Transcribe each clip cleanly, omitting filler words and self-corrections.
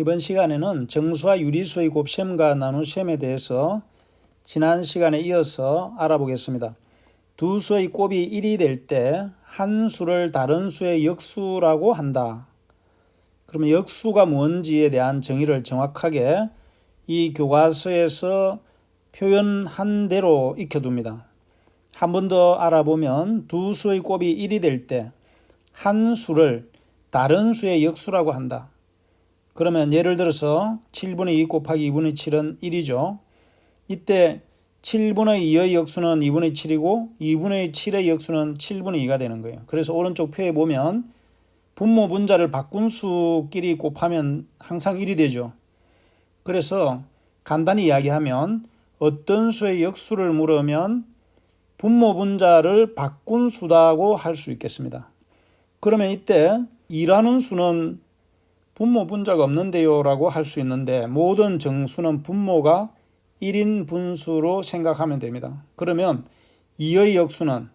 이번 시간에는 정수와 유리수의 곱셈과 나눗셈에 대해서 지난 시간에 이어서 알아보겠습니다. 두 수의 곱이 1이 될 때 한 수를 다른 수의 역수라고 한다. 그러면 역수가 뭔지에 대한 정의를 정확하게 이 교과서에서 표현한 대로 익혀둡니다. 한 번 더 알아보면 두 수의 곱이 1이 될 때 한 수를 다른 수의 역수라고 한다. 그러면 예를 들어서 7분의 2 곱하기 2분의 7은 1이죠. 이때 7분의 2의 역수는 2분의 7이고 2분의 7의 역수는 7분의 2가 되는 거예요. 그래서 오른쪽 표에 보면 분모 분자를 바꾼 수끼리 곱하면 항상 1이 되죠. 그래서 간단히 이야기하면 어떤 수의 역수를 물으면 분모 분자를 바꾼 수다고 할 수 있겠습니다. 그러면 이때 2라는 수는 분모 분자가 없는데요 라고 할 수 있는데 모든 정수는 분모가 1인 분수로 생각하면 됩니다. 그러면 2의 역수는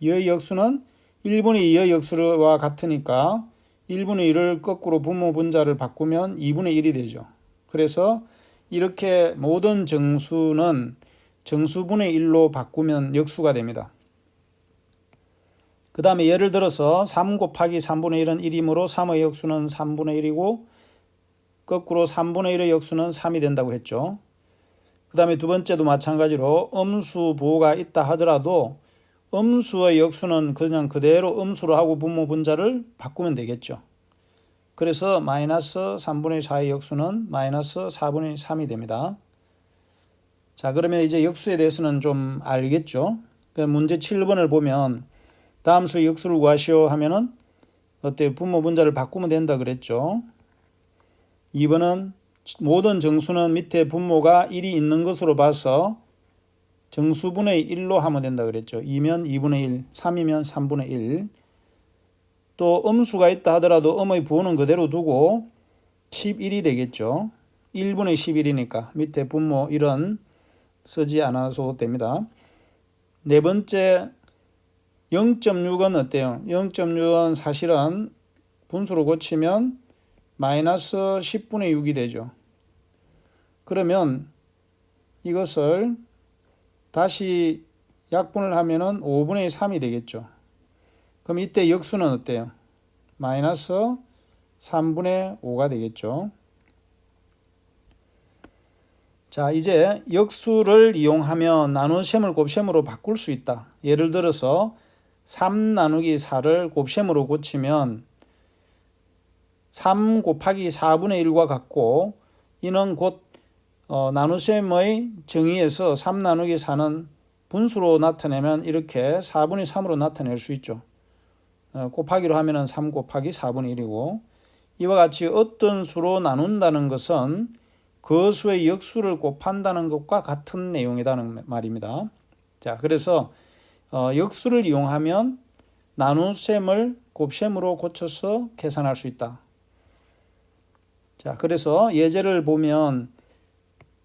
1분의 2의 역수와 같으니까 1분의 1을 거꾸로 분모 분자를 바꾸면 2분의 1이 되죠. 그래서 이렇게 모든 정수는 정수분의 1로 바꾸면 역수가 됩니다. 그 다음에 예를 들어서 3 곱하기 3분의 1은 1이므로 3의 역수는 3분의 1이고 거꾸로 3분의 1의 역수는 3이 된다고 했죠. 그 다음에 두 번째도 마찬가지로 음수 부호가 있다 하더라도 음수의 역수는 그냥 그대로 음수로 하고 분모 분자를 바꾸면 되겠죠. 그래서 마이너스 3분의 4의 역수는 마이너스 4분의 3이 됩니다. 자, 그러면 이제 역수에 대해서는 좀 알겠죠. 문제 7번을 보면 다음 수의 역수를 구하시오 하면은 어때? 분모 분자를 바꾸면 된다 그랬죠. 2번은 모든 정수는 밑에 분모가 1이 있는 것으로 봐서 정수분의 1로 하면 된다 그랬죠. 2면 2분의 1, 3이면 3분의 1. 또 음수가 있다 하더라도 음의 부호는 그대로 두고 11이 되겠죠. 1분의 11이니까 밑에 분모 1은 쓰지 않아도 됩니다. 네 번째 0.6은 어때요? 0.6은 사실은 분수로 고치면 마이너스 10분의 6이 되죠. 그러면 이것을 다시 약분을 하면은 5분의 3이 되겠죠. 그럼 이때 역수는 어때요? 마이너스 3분의 5가 되겠죠. 자, 이제 역수를 이용하면 나눗셈을 곱셈으로 바꿀 수 있다. 예를 들어서 3 나누기 4를 곱셈으로 고치면 3 곱하기 4분의 1과 같고 이는 곧 나눗셈의 정의에서 3 나누기 4는 분수로 나타내면 이렇게 4분의 3으로 나타낼 수 있죠. 곱하기로 하면 3 곱하기 4분의 1이고 이와 같이 어떤 수로 나눈다는 것은 그 수의 역수를 곱한다는 것과 같은 내용이라는 말입니다. 자, 그래서 역수를 이용하면 나눗셈을 곱셈으로 고쳐서 계산할 수 있다. 자, 그래서 예제를 보면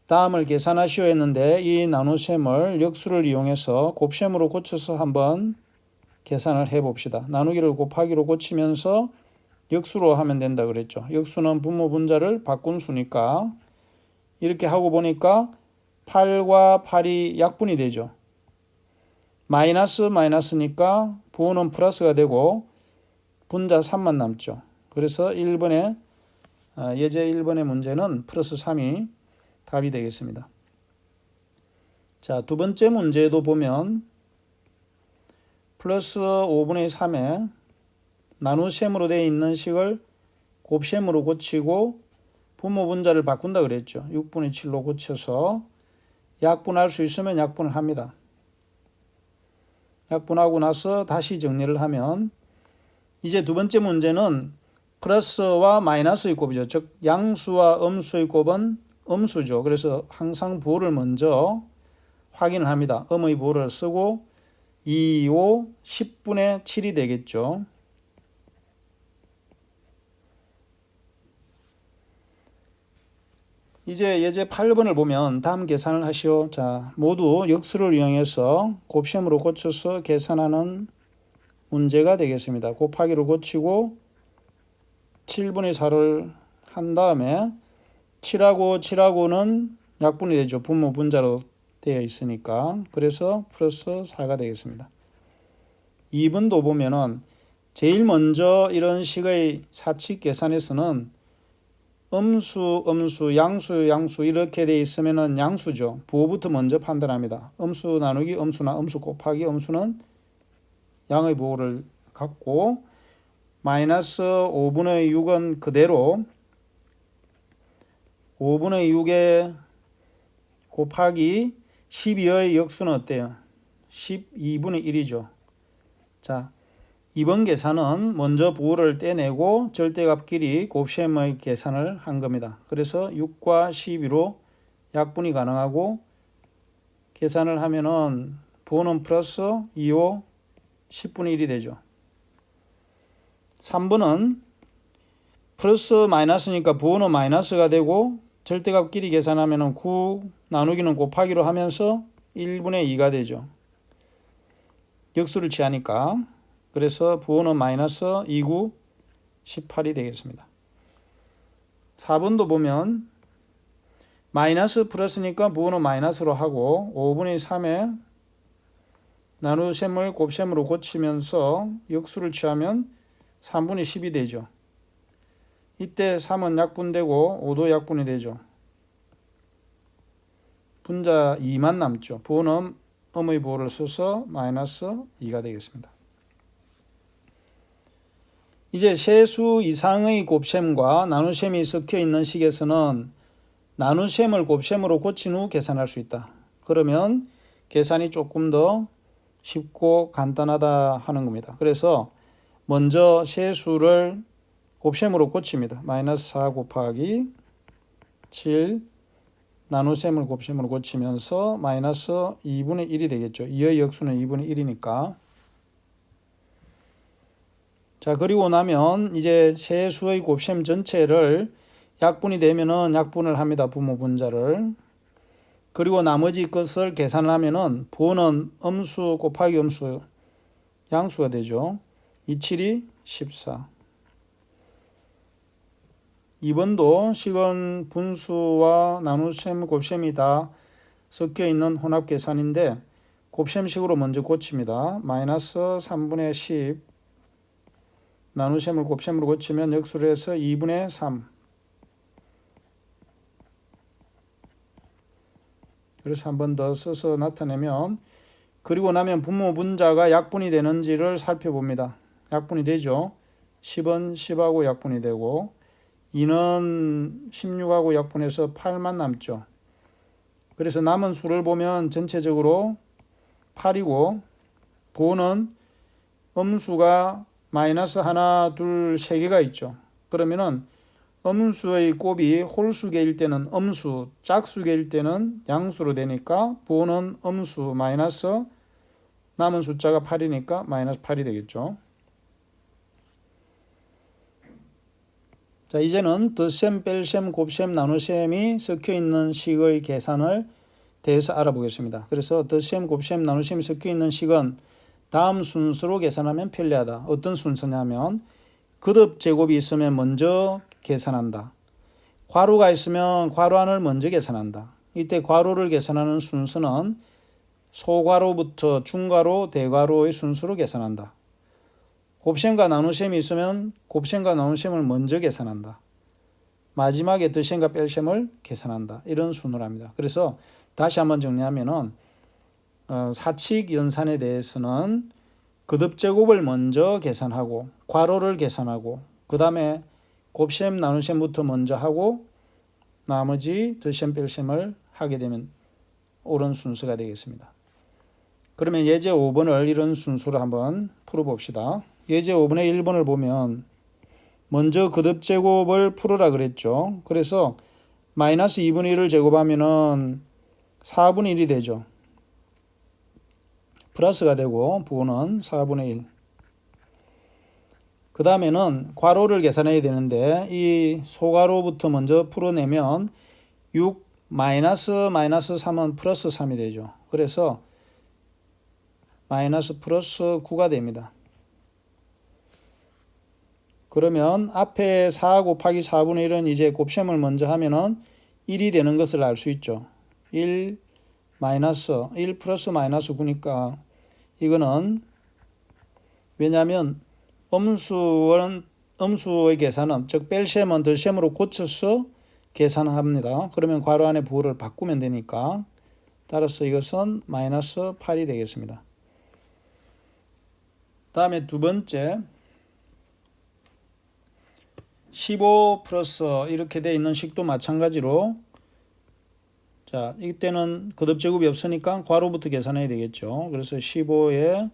다음을 계산하시오 했는데 이 나눗셈을 역수를 이용해서 곱셈으로 고쳐서 한번 계산을 해봅시다. 나누기를 곱하기로 고치면서 역수로 하면 된다 그랬죠. 역수는 분모 분자를 바꾼 수니까 이렇게 하고 보니까 8과 8이 약분이 되죠. 마이너스 마이너스니까 부호는 플러스가 되고 분자 3만 남죠. 그래서 1번에 예제 1번의 문제는 플러스 3이 답이 되겠습니다. 자, 두 번째 문제도 보면 플러스 5분의 3에 나눗셈으로 되어 있는 식을 곱셈으로 고치고 분모 분자를 바꾼다 그랬죠. 6분의 7로 고쳐서 약분할 수 있으면 약분을 합니다. 약분하고 나서 다시 정리를 하면 이제 두 번째 문제는 플러스와 마이너스의 곱이죠. 즉 양수와 음수의 곱은 음수죠. 그래서 항상 부호를 먼저 확인을 합니다. 음의 부호를 쓰고 2, 5, 10분의 7이 되겠죠. 이제 예제 8번을 보면 다음 계산을 하시오. 자, 모두 역수를 이용해서 곱셈으로 고쳐서 계산하는 문제가 되겠습니다. 곱하기로 고치고 7분의 4를 한 다음에 7하고는 약분이 되죠. 분모 분자로 되어 있으니까. 그래서 플러스 4가 되겠습니다. 2번도 보면은 제일 먼저 이런 식의 사칙 계산에서는 음수, 양수 이렇게 돼 있으면은 양수죠. 부호부터 먼저 판단합니다. 음수 나누기 음수나 음수 곱하기 음수는 양의 부호를 갖고 마이너스 5분의 6은 그대로 5분의 6에 곱하기 12의 역수는 어때요? 12분의 1이죠. 자, 이번 계산은 먼저 부호를 떼내고 절대값끼리 곱셈의 계산을 한 겁니다. 그래서 6과 12로 약분이 가능하고 계산을 하면은 부호는 플러스 2호 10분의 1이 되죠. 3번은 플러스 마이너스니까 부호는 마이너스가 되고 절대값끼리 계산하면은 9 나누기는 곱하기로 하면서 1분의 2가 되죠. 역수를 취하니까. 그래서 부호는 마이너스 2구 18이 되겠습니다. 4번도 보면 마이너스 플러스니까 부호는 마이너스로 하고 5분의 3에 나누셈을 곱셈으로 고치면서 역수를 취하면 3분의 10이 되죠. 이때 3은 약분되고 5도 약분이 되죠. 분자 2만 남죠. 부호는 음의 부호를 써서 마이너스 2가 되겠습니다. 이제 세수 이상의 곱셈과 나누셈이 섞여 있는 식에서는 나누셈을 곱셈으로 고친 후 계산할 수 있다. 그러면 계산이 조금 더 쉽고 간단하다 하는 겁니다. 그래서 먼저 세수를 곱셈으로 고칩니다. 마이너스 4 곱하기 7 나누셈을 곱셈으로 고치면서 마이너스 2분의 1이 되겠죠. 2의 역수는 2분의 1이니까. 자, 그리고 나면 이제 세수의 곱셈 전체를 약분이 되면은 약분을 합니다. 부모 분자를. 그리고 나머지 것을 계산을 하면은 부호는 음수 곱하기 음수 양수가 되죠. 27이 14. 2번도 식은 분수와 나누셈 곱셈이 다 섞여 있는 혼합 계산인데 곱셈식으로 먼저 고칩니다. 마이너스 3분의 10 나누셈을 곱셈으로 고치면 역수를 해서 2분의 3. 그래서 한 번 더 써서 나타내면 그리고 나면 분모 분자가 약분이 되는지를 살펴봅니다. 약분이 되죠. 10은 10하고 약분이 되고 2는 16하고 약분해서 8만 남죠. 그래서 남은 수를 보면 전체적으로 8이고 부호는 음수가 마이너스 하나, 둘, 세 개가 있죠. 그러면은 음수의 곱이 홀수계일 때는 음수, 짝수계일 때는 양수로 되니까 부호는 음수 마이너스 남은 숫자가 8이니까 마이너스 8이 되겠죠. 자, 이제는 덧셈, 뺄셈, 곱셈, 나누셈이 섞여 있는 식의 계산을 대해서 알아보겠습니다. 그래서 덧셈, 곱셈, 나누셈이 섞여 있는 식은 다음 순서로 계산하면 편리하다. 어떤 순서냐면 거듭 제곱이 있으면 먼저 계산한다. 괄호가 있으면 괄호 안을 먼저 계산한다. 이때 괄호를 계산하는 순서는 소괄호부터 중괄호, 대괄호의 순서로 계산한다. 곱셈과 나누셈이 있으면 곱셈과 나누셈을 먼저 계산한다. 마지막에 덧셈과 뺄셈을 계산한다. 이런 순으로 합니다. 그래서 다시 한번 정리하면은 사칙 연산에 대해서는 거듭제곱을 먼저 계산하고 괄호를 계산하고 그 다음에 곱셈 나누셈부터 먼저 하고 나머지 덧셈 뺄셈을 하게 되면 옳은 순서가 되겠습니다. 그러면 예제 5번을 이런 순서로 한번 풀어봅시다. 예제 5번의 1번을 보면 먼저 거듭제곱을 풀으라 그랬죠. 그래서 마이너스 2분의 1을 제곱하면은 4분의 1이 되죠. 플러스가 되고 부호는 4분의 1. 그 다음에는 괄호를 계산해야 되는데 이 소괄호부터 먼저 풀어내면 6 마이너스 3은 플러스 3이 되죠. 그래서 마이너스 플러스 9가 됩니다. 그러면 앞에 4 곱하기 4분의 1은 이제 곱셈을 먼저 하면은 1이 되는 것을 알 수 있죠. 1 플러스 마이너스 9니까 이거는 왜냐하면 음수의 계산은 즉 뺄셈은 덜셈으로 고쳐서 계산합니다. 그러면 괄호 안에 부호를 바꾸면 되니까 따라서 이것은 마이너스 8이 되겠습니다. 다음에 두 번째 15 플러스 이렇게 되어 있는 식도 마찬가지로 자 이때는 거듭제곱이 없으니까 괄호부터 계산해야 되겠죠. 그래서 15에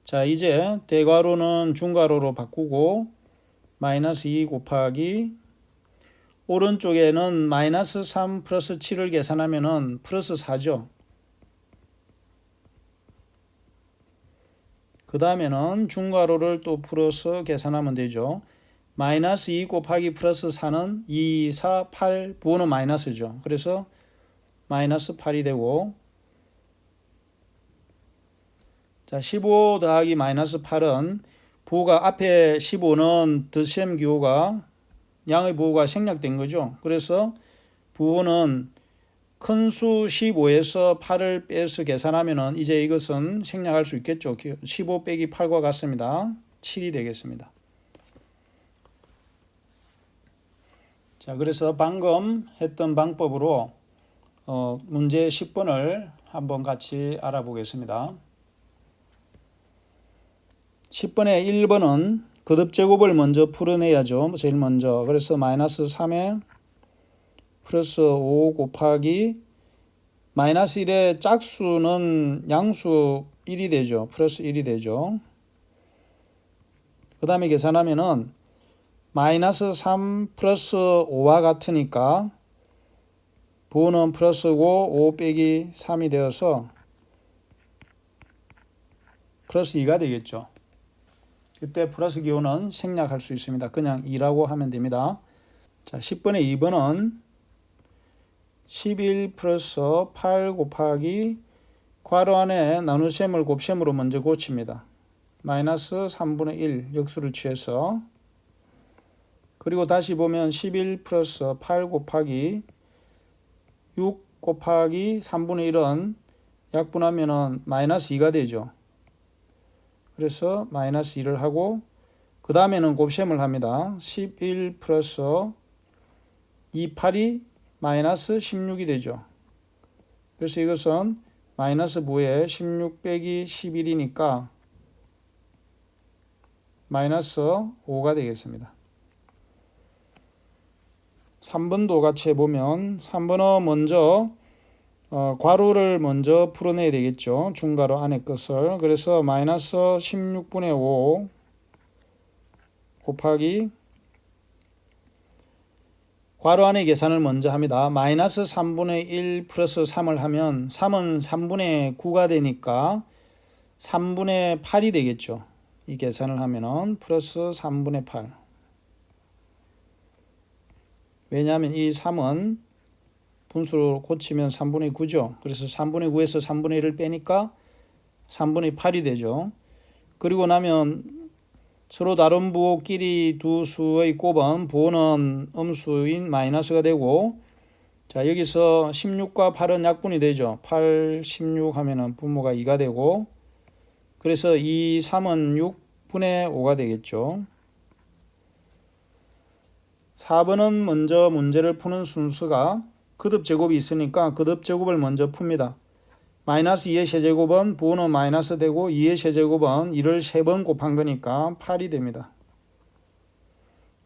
자 이제 대괄호는 중괄호로 바꾸고 마이너스 2 곱하기 오른쪽에는 마이너스 3 플러스 7을 계산하면은 플러스 4죠. 그 다음에는 중괄호를 또 풀어서 계산하면 되죠. 마이너스 2 곱하기 플러스 4는 2, 4, 8 부호는 마이너스죠. 그래서 마이너스 8이 되고 자 15 더하기 마이너스 8은 부호가 앞에 15는 덧셈 기호가 양의 부호가 생략된 거죠. 그래서 부호는 큰 수 15에서 8을 빼서 계산하면은 이제 이것은 생략할 수 있겠죠. 15 빼기 8과 같습니다. 7이 되겠습니다. 자, 그래서 방금 했던 방법으로 문제 10번을 한번 같이 알아보겠습니다. 10번의 1번은 거듭제곱을 먼저 풀어내야죠. 제일 먼저. 그래서 마이너스 3에 플러스 5 곱하기 마이너스 1의 짝수는 양수 1이 되죠. 플러스 1이 되죠. 그 다음에 계산하면은 마이너스 3 플러스 5와 같으니까 부호는 플러스고 5 빼기 3이 되어서 플러스 2가 되겠죠. 그때 플러스 기호는 생략할 수 있습니다. 그냥 2라고 하면 됩니다. 자, 10번의 2번은 11 플러스 8 곱하기 괄호 안에 나눗셈을 곱셈으로 먼저 고칩니다. 마이너스 3분의 1 역수를 취해서 그리고 다시 보면 11 플러스 8 곱하기 6 곱하기 3분의 1은 약분하면 마이너스 2가 되죠. 그래서 마이너스 2를 하고 그 다음에는 곱셈을 합니다. 11 플러스 2, 8이 마이너스 16이 되죠. 그래서 이것은 마이너스 부호에 16 빼기 11이니까 마이너스 5가 되겠습니다. 3번도 같이 해보면 3번은 먼저 괄호를 먼저 풀어내야 되겠죠. 중괄호 안에 것을. 그래서 마이너스 16분의 5 곱하기 괄호 안에 계산을 먼저 합니다. 마이너스 3분의 1 플러스 3을 하면 3은 3분의 9가 되니까 3분의 8이 되겠죠. 이 계산을 하면은 플러스 3분의 8. 왜냐하면 이 3은 분수로 고치면 3분의 9죠. 그래서 3분의 9에서 3분의 1을 빼니까 3분의 8이 되죠. 그리고 나면 서로 다른 부호끼리 두 수의 곱은 부호는 음수인 마이너스가 되고 자 여기서 16과 8은 약분이 되죠. 8, 16 하면은 분모가 2가 되고 그래서 2, 3은 6분의 5가 되겠죠. 4번은 먼저 문제를 푸는 순서가 거듭제곱이 있으니까 거듭제곱을 먼저 풉니다. 마이너스 2의 세제곱은 부호는 마이너스 되고 2의 세제곱은 1을 3번 곱한 거니까 8이 됩니다.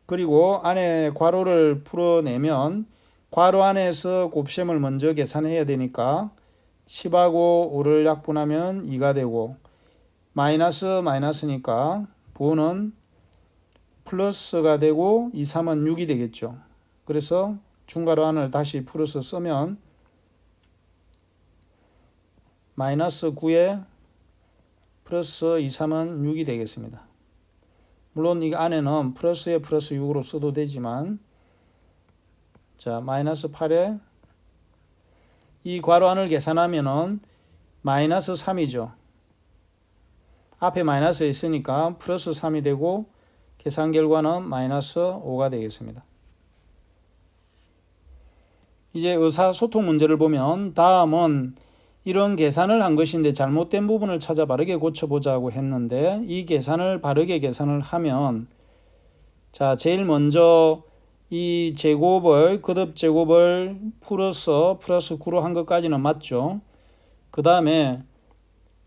그리고 안에 괄호를 풀어내면 괄호 안에서 곱셈을 먼저 계산해야 되니까 10하고 5를 약분하면 2가 되고 마이너스니까 부호는 플러스가 되고 2, 3은 6이 되겠죠. 그래서 중괄호 안을 다시 풀어서 쓰면 마이너스 9에 플러스 2, 3은 6이 되겠습니다. 물론 이 안에는 플러스에 플러스 6으로 써도 되지만 자 마이너스 8에 이 괄호 안을 계산하면은 마이너스 3이죠. 앞에 마이너스 있으니까 플러스 3이 되고 계산 결과는 마이너스 5가 되겠습니다. 이제 의사소통 문제를 보면 다음은 이런 계산을 한 것인데 잘못된 부분을 찾아 바르게 고쳐보자고 했는데 이 계산을 바르게 계산을 하면 자 제일 먼저 이 제곱을 거듭 제곱을 플러스 9로 한 것까지는 맞죠. 그 다음에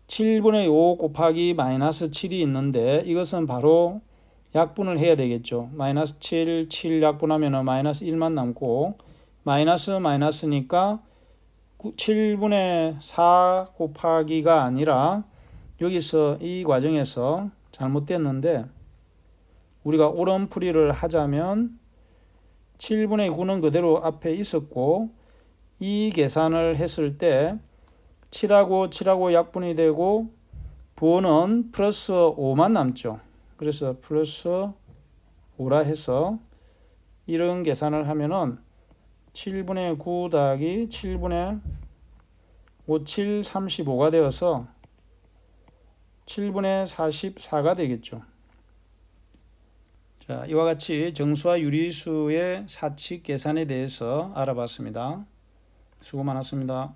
7분의 5 곱하기 마이너스 7이 있는데 이것은 바로 약분을 해야 되겠죠. 마이너스 7 약분하면 마이너스 1만 남고 마이너스니까 7분의 4 곱하기가 아니라 여기서 이 과정에서 잘못됐는데 우리가 옳은 풀이를 하자면 7분의 9는 그대로 앞에 있었고 이 계산을 했을 때 7하고 약분이 되고 부호는 플러스 5만 남죠. 그래서 플러스 5라 해서 이런 계산을 하면은 7분의 9 더하기 7분의 5, 7, 35가 되어서 7분의 44가 되겠죠. 자, 이와 같이 정수와 유리수의 사칙 계산에 대해서 알아봤습니다. 수고 많았습니다.